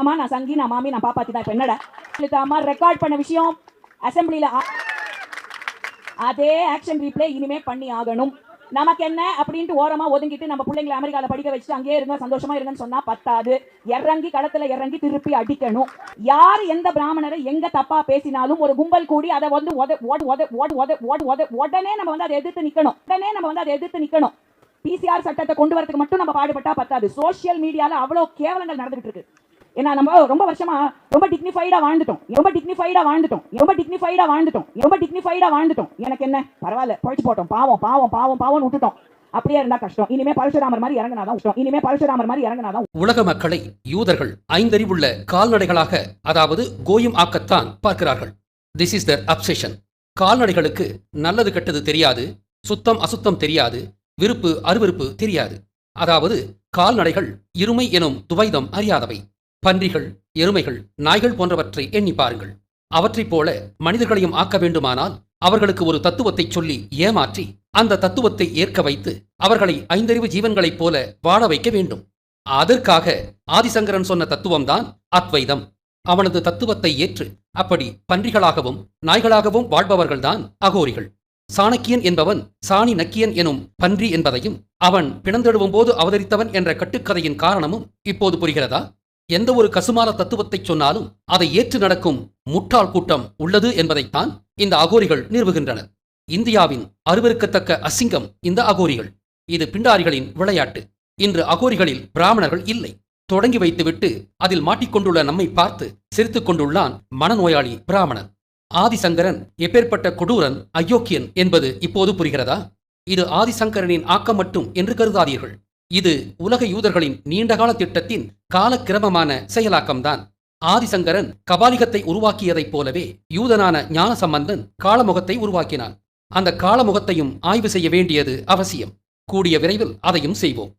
ஆமா நான் சங்கி நான் மாமி நான் பாப்பாத்தி தான். இப்ப என்னடா அம்மா ரெக்கார்ட் பண்ண விஷயம் அசெம்பிளில அதே ஆக்ஷன் ரீப்ளே இனிமே பண்ணி ஆகணும். நமக்கு என்ன அப்படின்ட்டு ஓரமா ஒதுங்கிட்டு நம்ம பிள்ளைங்களை அமெரிக்கால படிக்க வச்சுட்டு அங்கேயே இருங்க சந்தோஷமா இருங்கன்னு சொன்னா பத்தாது. இறங்கி களத்துல இறங்கி திருப்பி அடிக்கணும். யார் எந்த பிராமணரை எங்க தப்பா பேசினாலும் ஒரு கும்பல் கூடி அதை வந்து உடனே நம்ம வந்து அதை எதிர்த்து நிக்கணும். பிசிஆர் சட்டத்தை கொண்டு வரதுக்கு மட்டும் நம்ம பாடுபட்டா பத்தாது. சோசியல் மீடியால அவ்வளவு கேவலங்கள் நடந்துட்டு இருக்கு. ஏன்னா நம்ம ரொம்ப வருஷமா ரொம்ப டிக்னிஃபைடா வாழ்ந்துட்டோம். எனக்கு என்ன பரவாயில்ல பொழைச்சு போட்டோம், பாவம் விட்டுட்டோம். அப்படியே இருந்தா கஷ்டம். இனிமே பரசுராமர் மாதிரி இறங்கினாதான். உலக மக்களை யூதர்கள் ஐந்தறிவுள்ள கால்நடைகளாக, அதாவது கோயும் ஆக்கத்தான் பார்க்கிறார்கள். This is their obsession. கால்நடைகளுக்கு நல்லது கெட்டது தெரியாது, சுத்தம் அசுத்தம் தெரியாது, விருப்பு அருவருப்பு தெரியாது. அதாவது கால்நடைகள் இருமை எனும் துவைதம் அறியாதவை. பன்றிகள், எருமைகள், நாய்கள் போன்றவற்றை எண்ணி பாருங்கள். அவற்றைப் போல மனிதர்களையும் ஆக்க வேண்டுமானால் அவர்களுக்கு ஒரு தத்துவத்தை சொல்லி ஏமாற்றி அந்த தத்துவத்தை ஏற்க வைத்து அவர்களை ஐந்தறிவு ஜீவன்களைப் போல வாழ வைக்க வேண்டும். அதற்காக ஆதிசங்கரன் சொன்ன தத்துவம்தான் அத்வைதம். அவனது தத்துவத்தை ஏற்று அப்படி பன்றிகளாகவும் நாய்களாகவும் வாழ்பவர்கள்தான் அகோரிகள். சாணக்கியன் என்பவன் சாணி நக்கியன் எனும் பன்றி என்பதையும் அவன் பிணந்தெழுவும் போது அவதரித்தவன் என்ற கட்டுக்கதையின் காரணமும் இப்போது புரிகிறதா? எந்த ஒரு கசுமால தத்துவத்தை சொன்னாலும் அதை ஏற்று நடக்கும் முட்டாள் கூட்டம் உள்ளது என்பதைத்தான் இந்த அகோரிகள் நிறுவுகின்றனர். இந்தியாவின் அருவருக்கத்தக்க அசிங்கம் இந்த அகோரிகள். இது பிண்டாரிகளின் விளையாட்டு. இன்று அகோரிகளில் பிராமணர்கள் இல்லை. தொடங்கி வைத்துவிட்டு அதில் மாட்டிக்கொண்டுள்ள நம்மை பார்த்து சிரித்துக் கொண்டுள்ளான் மனநோயாளி பிராமணன். ஆதிசங்கரன் எப்பேற்பட்ட கொடூரன், அயோக்கியன் என்பது இப்போது புரிகிறதா? இது ஆதிசங்கரனின் ஆக்கம் மட்டும் என்று கருதாதீர்கள். இது உலக யூதர்களின் நீண்டகால திட்டத்தின் காலக்கிரமமான செயலாக்கம்தான். ஆதிசங்கரன் கபாலிகத்தை உருவாக்கியதைப் போலவே யூதனான ஞான சம்பந்தன் காளமுகத்தை உருவாக்கினான். அந்த காளமுகத்தையும் ஆய்வு செய்ய வேண்டியது அவசியம். கூடிய விரைவில் அதையும் செய்வோம்.